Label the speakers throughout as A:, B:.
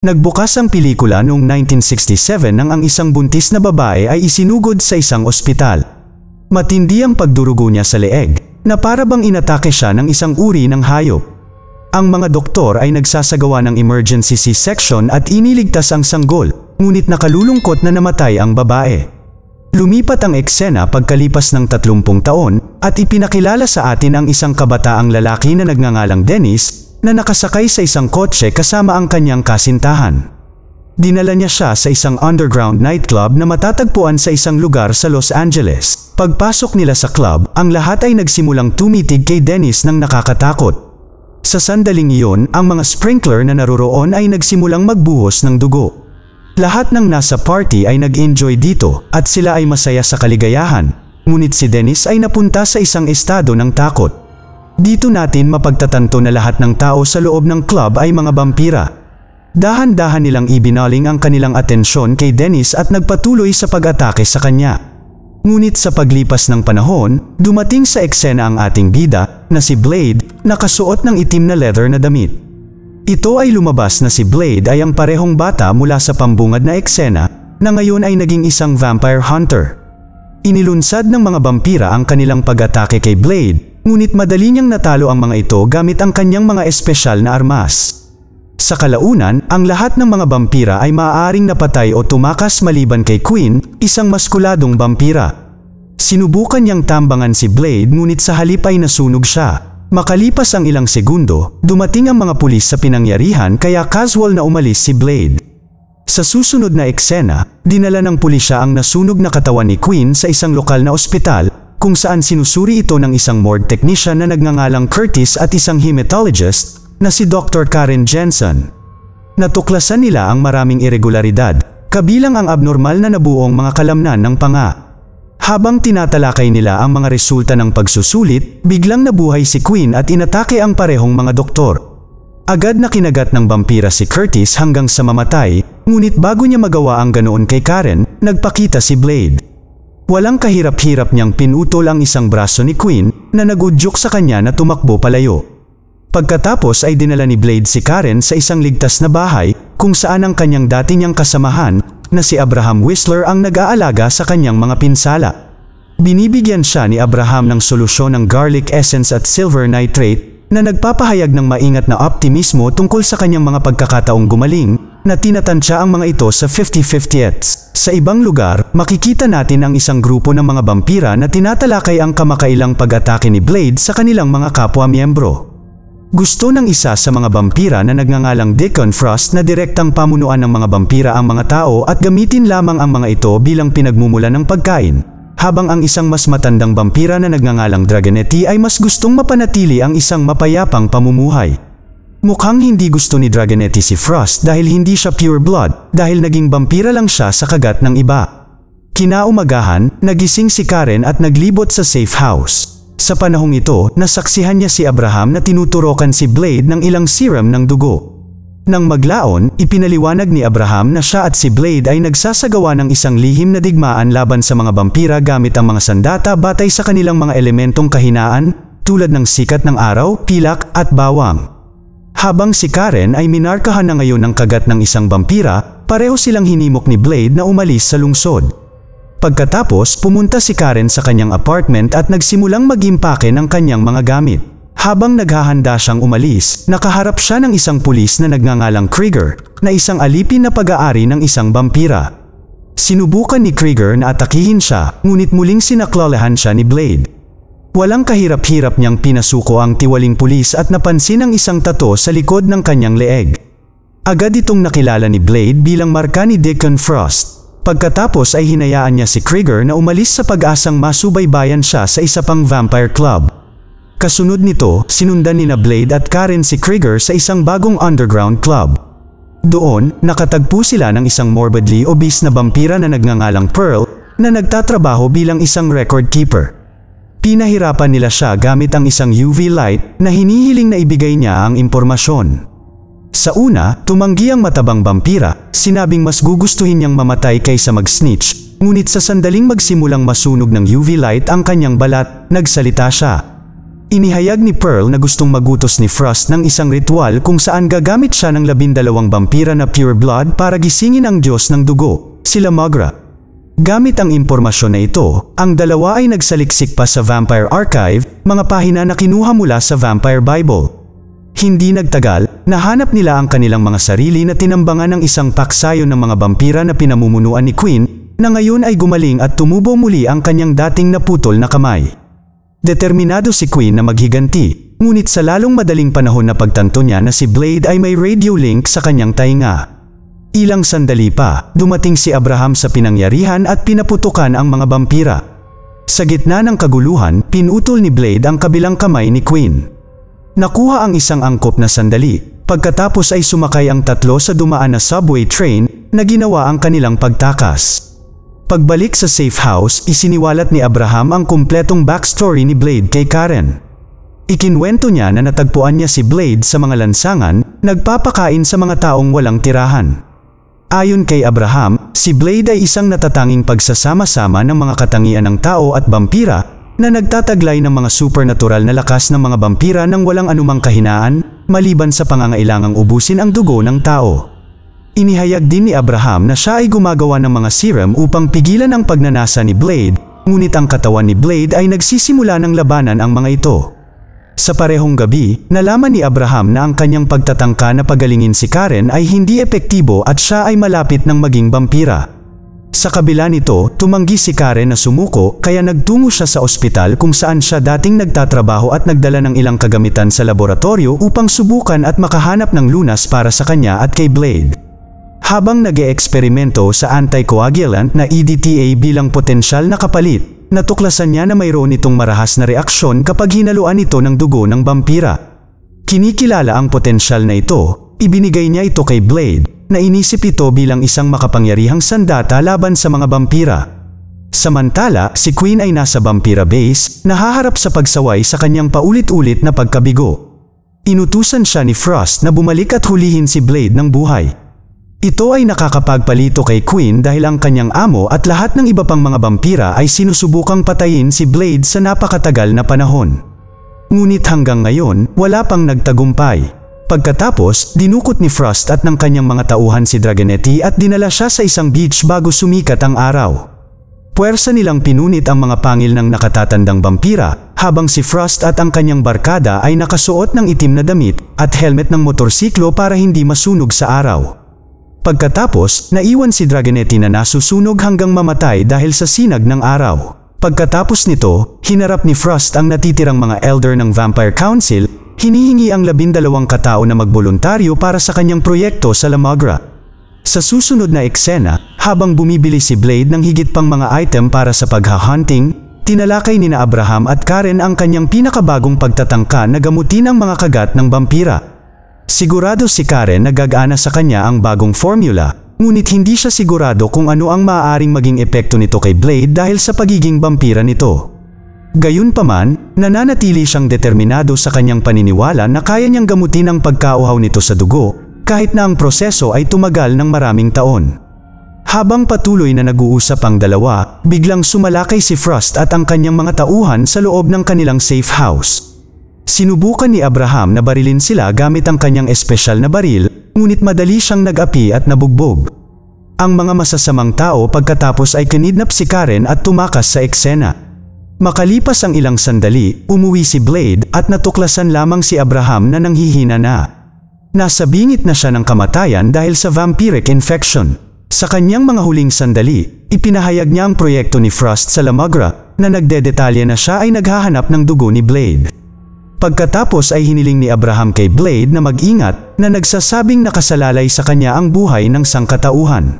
A: Nagbukas ang pelikula noong 1967 nang ang isang buntis na babae ay isinugod sa isang ospital. Matindi ang pagdurugo niya sa leeg, na para bang inatake siya ng isang uri ng hayop. Ang mga doktor ay nagsasagawa ng emergency C-section at iniligtas ang sanggol, ngunit nakalulungkot na namatay ang babae. Lumipat ang eksena pagkalipas ng 30 taon at ipinakilala sa atin ang isang kabataang lalaki na nagngangalang Dennis na nakasakay sa isang kotse kasama ang kanyang kasintahan. Dinala niya siya sa isang underground nightclub na matatagpuan sa isang lugar sa Los Angeles. Pagpasok nila sa club, ang lahat ay nagsimulang tumitig kay Dennis ng nakakatakot. Sa sandaling iyon, ang mga sprinkler na naroroon ay nagsimulang magbuhos ng dugo. Lahat ng nasa party ay nag-enjoy dito at sila ay masaya sa kaligayahan, ngunit si Dennis ay napunta sa isang estado ng takot. Dito natin mapagtatanto na lahat ng tao sa loob ng club ay mga vampira. Dahan-dahan nilang ibinaling ang kanilang atensyon kay Dennis at nagpatuloy sa pag-atake sa kanya. Ngunit sa paglipas ng panahon, dumating sa eksena ang ating bida na si Blade, nakasuot ng itim na leather na damit. Ito ay lumabas na si Blade ay ang parehong bata mula sa pambungad na eksena na ngayon ay naging isang vampire hunter. Inilunsad ng mga vampira ang kanilang pag-atake kay Blade, ngunit madali niyang natalo ang mga ito gamit ang kanyang mga espesyal na armas. Sa kalaunan, ang lahat ng mga vampira ay maaaring napatay o tumakas maliban kay Queen, isang maskuladong vampira. Sinubukan niyang tambangan si Blade ngunit sa halip ay nasunog siya. Makalipas ang ilang segundo, dumating ang mga pulis sa pinangyarihan kaya casual na umalis si Blade. Sa susunod na eksena, dinala ng pulisya ang nasunog na katawan ni Queen sa isang lokal na ospital kung saan sinusuri ito ng isang morgue technician na nagngangalang Curtis at isang hematologist na si Dr. Karen Jensen. Natuklasan nila ang maraming irregularidad, kabilang ang abnormal na nabuong mga kalamnan ng panga. Habang tinatalakay nila ang mga resulta ng pagsusulit, biglang nabuhay si Queen at inatake ang parehong mga doktor. Agad na kinagat ng vampira si Curtis hanggang sa mamatay, ngunit bago niya magawa ang ganoon kay Karen, nagpakita si Blade. Walang kahirap-hirap niyang pinutol ang isang braso ni Queen na nagudyok sa kanya na tumakbo palayo. Pagkatapos ay dinala ni Blade si Karen sa isang ligtas na bahay kung saan ang kanyang dati niyang kasamahan na si Abraham Whistler ang nag-aalaga sa kanyang mga pinsala. Binibigyan siya ni Abraham ng solusyon ng garlic essence at silver nitrate na nagpapahayag ng maingat na optimismo tungkol sa kanyang mga pagkakataong gumaling na tinatansya ang mga ito sa 50/50ths. Sa ibang lugar, makikita natin ang isang grupo ng mga vampira na tinatalakay ang kamakailang pag-atake ni Blade sa kanilang mga kapwa-miyembro. Gusto ng isa sa mga vampira na nagngangalang Deacon Frost na direktang pamunuan ng mga vampira ang mga tao at gamitin lamang ang mga ito bilang pinagmumulan ng pagkain, habang ang isang mas matandang vampira na nagngangalang Dragonetti ay mas gustong mapanatili ang isang mapayapang pamumuhay. Mukhang hindi gusto ni Dragonetti si Frost dahil hindi siya pure blood, dahil naging vampira lang siya sa kagat ng iba. Kinaumagahan, nagising si Karen at naglibot sa safe house. Sa panahong ito, nasaksihan niya si Abraham na tinuturokan si Blade ng ilang serum ng dugo. Nang maglaon, ipinaliwanag ni Abraham na siya at si Blade ay nagsasagawa ng isang lihim na digmaan laban sa mga vampira gamit ang mga sandata batay sa kanilang mga elementong kahinaan tulad ng sikat ng araw, pilak at bawang. Habang si Karen ay minarkahan na ngayon ng kagat ng isang vampira, pareho silang hinimok ni Blade na umalis sa lungsod. Pagkatapos, pumunta si Karen sa kanyang apartment at nagsimulang mag-impake ng kanyang mga gamit. Habang naghahanda siyang umalis, nakaharap siya ng isang pulis na nagngangalang Krieger, na isang alipin na pag-aari ng isang vampira. Sinubukan ni Krieger na atakihin siya, ngunit muling sinaklolahan siya ni Blade. Walang kahirap-hirap niyang pinasuko ang tiwaling pulis at napansin ang isang tato sa likod ng kanyang leeg. Agad itong nakilala ni Blade bilang marka ni Deacon Frost. Pagkatapos ay hinayaan niya si Krieger na umalis sa pag-asang masubaybayan siya sa isa pang vampire club. Kasunod nito, sinundan ni Blade at Karen si Krieger sa isang bagong underground club. Doon, nakatagpo sila ng isang morbidly obese na vampira na nagngangalang Pearl na nagtatrabaho bilang isang record keeper. Pinahirapan nila siya gamit ang isang UV light na hinihiling na ibigay niya ang impormasyon. Sa una, tumanggi ang matabang vampira, sinabing mas gugustuhin niyang mamatay kaysa mag-snitch, ngunit sa sandaling magsimulang masunog ng UV light ang kanyang balat, nagsalita siya. Inihayag ni Pearl na gustong magutos ni Frost ng isang ritual kung saan gagamit siya ng 12 vampira na pure blood para gisingin ang Diyos ng dugo, sila Mogra. Gamit ang impormasyon na ito, ang dalawa ay nagsaliksik pa sa Vampire Archive, mga pahina na kinuha mula sa Vampire Bible. Hindi nagtagal, nahanap nila ang kanilang mga sarili na tinambangan ng isang paksayon ng mga vampira na pinamumunuan ni Queen, na ngayon ay gumaling at tumubo muli ang kanyang dating naputol na kamay. Determinado si Queen na maghiganti, ngunit sa lalong madaling panahon na pagtanto niya na si Blade ay may radio link sa kanyang tainga. Ilang sandali pa, dumating si Abraham sa pinangyarihan at pinaputukan ang mga vampira. Sa gitna ng kaguluhan, pinutol ni Blade ang kabilang kamay ni Queen. Nakuha ang isang angkop na sandali, pagkatapos ay sumakay ang tatlo sa dumaan na subway train na ginawa ang kanilang pagtakas. Pagbalik sa safe house, isiniwalat ni Abraham ang kumpletong backstory ni Blade kay Karen. Ikinwento niya na natagpuan niya si Blade sa mga lansangan, nagpapakain sa mga taong walang tirahan. Ayon kay Abraham, si Blade ay isang natatanging pagsasama-sama ng mga katangian ng tao at vampira na nagtataglay ng mga supernatural na lakas ng mga vampira nang walang anumang kahinaan, maliban sa pangangailangang ubusin ang dugo ng tao. Inihayag din ni Abraham na siya ay gumagawa ng mga serum upang pigilan ang pagnanasa ni Blade, ngunit ang katawan ni Blade ay nagsisimula ng labanan ang mga ito. Sa parehong gabi, nalaman ni Abraham na ang kanyang pagtatangka na pagalingin si Karen ay hindi epektibo at siya ay malapit ng maging vampira. Sa kabila nito, tumanggi si Karen na sumuko kaya nagtungo siya sa ospital kung saan siya dating nagtatrabaho at nagdala ng ilang kagamitan sa laboratorio upang subukan at makahanap ng lunas para sa kanya at kay Blade. Habang nag-eeksperimento sa anticoagulant na EDTA bilang potensyal na kapalit, natuklasan niya na mayroon itong marahas na reaksyon kapag hinaluan ito ng dugo ng vampira. Kinikilala ang potensyal na ito, ibinigay niya ito kay Blade, na inisip ito bilang isang makapangyarihang sandata laban sa mga vampira. Samantala, si Queen ay nasa vampira base, nahaharap sa pagsaway sa kanyang paulit-ulit na pagkabigo. Inutusan siya ni Frost na bumalik at hulihin si Blade ng buhay. Ito ay nakakapagpalito kay Queen dahil ang kanyang amo at lahat ng iba pang mga vampira ay sinusubukang patayin si Blade sa napakatagal na panahon. Ngunit hanggang ngayon, wala pang nagtagumpay. Pagkatapos, dinukot ni Frost at ng kanyang mga tauhan si Dragonetti at dinala siya sa isang beach bago sumikat ang araw. Puwersa nilang pinunit ang mga pangil ng nakatatandang vampira, habang si Frost at ang kanyang barkada ay nakasuot ng itim na damit at helmet ng motorsiklo para hindi masunog sa araw. Pagkatapos, naiwan si Dragonetti na nasusunog hanggang mamatay dahil sa sinag ng araw. Pagkatapos nito, hinarap ni Frost ang natitirang mga elder ng Vampire Council, hinihingi ang 12 katao na magboluntaryo para sa kanyang proyekto sa La Mogra. Sa susunod na eksena, habang bumibili si Blade ng higit pang mga item para sa pagha-hunting, tinalakay nina Abraham at Karen ang kanyang pinakabagong pagtatangka na gamutin ang mga kagat ng vampira. Sigurado si Karen na gagana sa kanya ang bagong formula, ngunit hindi siya sigurado kung ano ang maaaring maging epekto nito kay Blade dahil sa pagiging vampira nito. Gayunpaman, nananatili siyang determinado sa kanyang paniniwala na kaya niyang gamutin ang pagkauhaw nito sa dugo, kahit na ang proseso ay tumagal ng maraming taon. Habang patuloy na nag-uusap ang dalawa, biglang sumalakay si Frost at ang kanyang mga tauhan sa loob ng kanilang safe house. Sinubukan ni Abraham na barilin sila gamit ang kanyang espesyal na baril, ngunit madali siyang nag-api at nabugbog. Ang mga masasamang tao pagkatapos ay kinidnap si Karen at tumakas sa eksena. Makalipas ang ilang sandali, umuwi si Blade at natuklasan lamang si Abraham na nanghihina na. Nasa bingit na siya ng kamatayan dahil sa vampiric infection. Sa kanyang mga huling sandali, ipinahayag niya ang proyekto ni Frost sa La Mogra na nagdedetalye na siya ay naghahanap ng dugo ni Blade. Pagkatapos ay hiniling ni Abraham kay Blade na mag-ingat na nagsasabing nakasalalay sa kanya ang buhay ng sangkatauhan.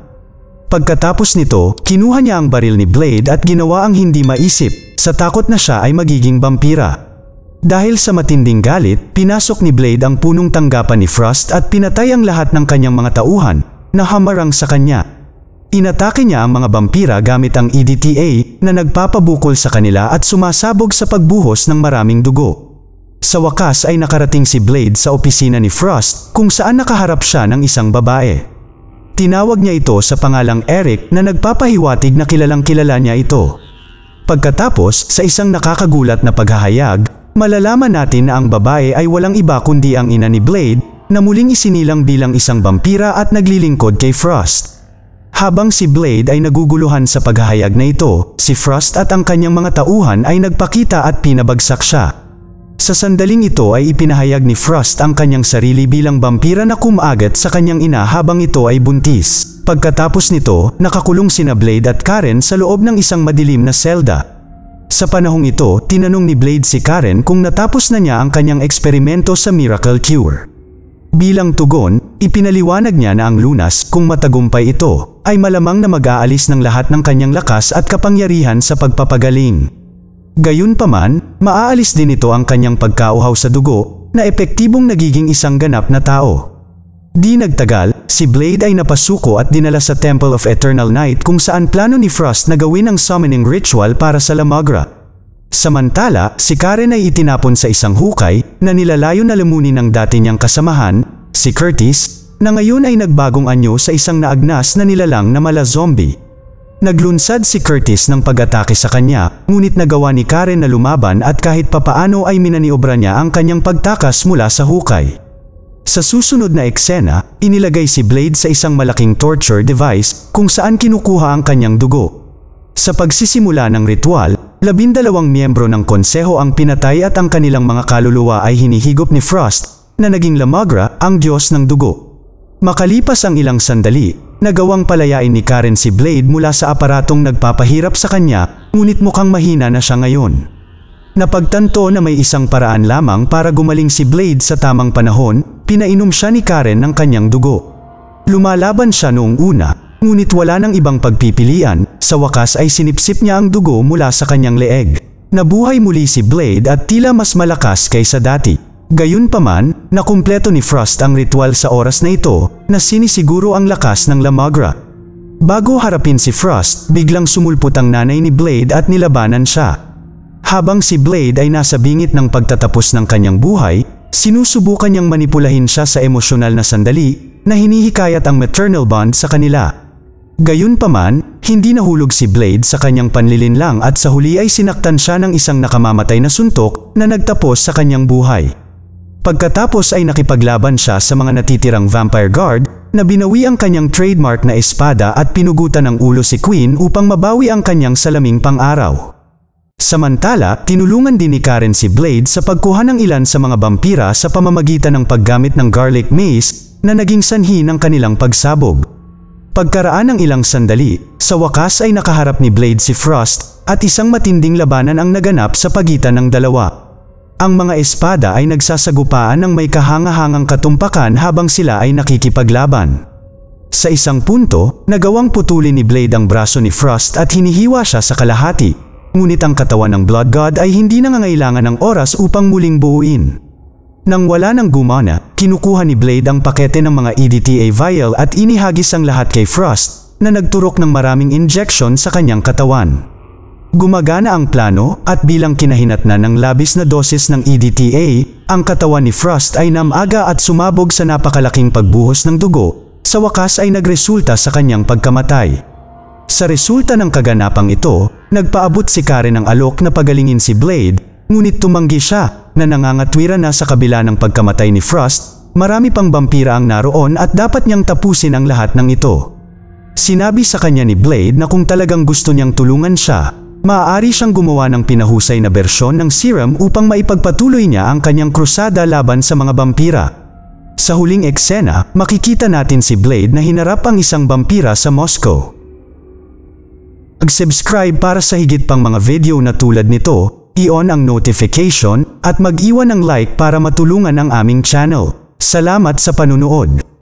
A: Pagkatapos nito, kinuha niya ang baril ni Blade at ginawa ang hindi maisip, sa takot na siya ay magiging vampira. Dahil sa matinding galit, pinasok ni Blade ang punong tanggapan ni Frost at pinatay ang lahat ng kanyang mga tauhan na hamarang sa kanya. Inatake niya ang mga vampira gamit ang EDTA na nagpapabukol sa kanila at sumasabog sa pagbuhos ng maraming dugo. Sa wakas ay nakarating si Blade sa opisina ni Frost kung saan nakaharap siya ng isang babae. Tinawag niya ito sa pangalang Eric na nagpapahiwatig na kilalang kilala niya ito. Pagkatapos, sa isang nakakagulat na paghahayag, malalaman natin na ang babae ay walang iba kundi ang ina ni Blade, na muling isinilang bilang isang vampira at naglilingkod kay Frost. Habang si Blade ay naguguluhan sa paghahayag na ito, si Frost at ang kanyang mga tauhan ay nagpakita at pinabagsak siya. Sa sandaling ito ay ipinahayag ni Frost ang kanyang sarili bilang vampira na kumagat sa kanyang ina habang ito ay buntis. Pagkatapos nito, nakakulong sina Blade at Karen sa loob ng isang madilim na selda. Sa panahong ito, tinanong ni Blade si Karen kung natapos na niya ang kanyang eksperimento sa Miracle Cure. Bilang tugon, ipinaliwanag niya na ang lunas, kung matagumpay ito, ay malamang na mag-aalis ng lahat ng kanyang lakas at kapangyarihan sa pagpapagaling. Gayunpaman, maaalis din ito ang kanyang pagkauhaw sa dugo, na epektibong nagiging isang ganap na tao. Di nagtagal, si Blade ay napasuko at dinala sa Temple of Eternal Night kung saan plano ni Frost na gawin ang summoning ritual para sa Lamagra. Samantala, si Karen ay itinapon sa isang hukay na nilalayo na lamunin ng dati niyang kasamahan, si Curtis, na ngayon ay nagbagong anyo sa isang naagnas na nilalang na mala zombie. Naglunsad si Curtis ng pag-atake sa kanya, ngunit nagawa ni Karen na lumaban at kahit papaano ay minaniobra niya ang kanyang pagtakas mula sa hukay. Sa susunod na eksena, inilagay si Blade sa isang malaking torture device kung saan kinukuha ang kanyang dugo. Sa pagsisimula ng ritual, 12 miyembro ng konseho ang pinatay at ang kanilang mga kaluluwa ay hinihigop ni Frost, na naging Lamagra, ang Diyos ng dugo. Makalipas ang ilang sandali, nagawang palayain ni Karen si Blade mula sa aparatong nagpapahirap sa kanya, ngunit mukhang mahina na siya ngayon. Napagtanto na may isang paraan lamang para gumaling si Blade sa tamang panahon, pinainom siya ni Karen ng kanyang dugo. Lumalaban siya noong una, ngunit wala nang ibang pagpipilian, sa wakas ay sinipsip niya ang dugo mula sa kanyang leeg. Nabuhay muli si Blade at tila mas malakas kaysa dati. Gayunpaman, nakumpleto ni Frost ang ritual sa oras na ito, na sinisiguro ang lakas ng Lamagra. Bago harapin si Frost, biglang sumulpot ang nanay ni Blade at nilabanan siya. Habang si Blade ay nasa bingit ng pagtatapos ng kanyang buhay, sinusubukan niyang manipulahin siya sa emosyonal na sandali na hinihikayat ang maternal bond sa kanila. Gayunpaman, hindi nahulog si Blade sa kanyang panlilinlang at sa huli ay sinaktan siya ng isang nakamamatay na suntok na nagtapos sa kanyang buhay. Pagkatapos ay nakipaglaban siya sa mga natitirang vampire guard na binawi ang kanyang trademark na espada at pinugutan ng ulo si Queen upang mabawi ang kanyang salaming pang-araw. Samantala, tinulungan din ni Karen si Blade sa pagkuha ng ilan sa mga vampira sa pamamagitan ng paggamit ng garlic mace na naging sanhi ng kanilang pagsabog. Pagkaraan ng ilang sandali, sa wakas ay nakaharap ni Blade si Frost at isang matinding labanan ang naganap sa pagitan ng dalawa. Ang mga espada ay nagsasagupaan ng may kahangahangang katumpakan habang sila ay nakikipaglaban. Sa isang punto, nagawang putulin ni Blade ang braso ni Frost at hinihiwa siya sa kalahati. Ngunit ang katawan ng Blood God ay hindi nangangailangan ng oras upang muling buuin. Nang wala nang gumana, kinukuha ni Blade ang pakete ng mga EDTA vial at inihagis ang lahat kay Frost, na nagturok ng maraming injection sa kanyang katawan. Gumagana ang plano at bilang kinahinatnan ng labis na dosis ng EDTA, ang katawan ni Frost ay namaga at sumabog sa napakalaking pagbuhos ng dugo, sa wakas ay nagresulta sa kanyang pagkamatay. Sa resulta ng kaganapang ito, nagpaabot si Karen ng alok na pagalingin si Blade, ngunit tumanggi siya na nangangatwira na sa kabila ng pagkamatay ni Frost, marami pang vampira ang naroon at dapat niyang tapusin ang lahat ng ito. Sinabi sa kanya ni Blade na kung talagang gusto niyang tulungan siya, maaari siyang gumawa ng pinahusay na bersyon ng serum upang maipagpatuloy niya ang kanyang krusada laban sa mga vampira. Sa huling eksena, makikita natin si Blade na hinarap ang isang vampira sa Moscow. Mag-subscribe para sa higit pang mga video na tulad nito, i-on ang notification, at mag-iwan ng like para matulungan ang aming channel. Salamat sa panunood!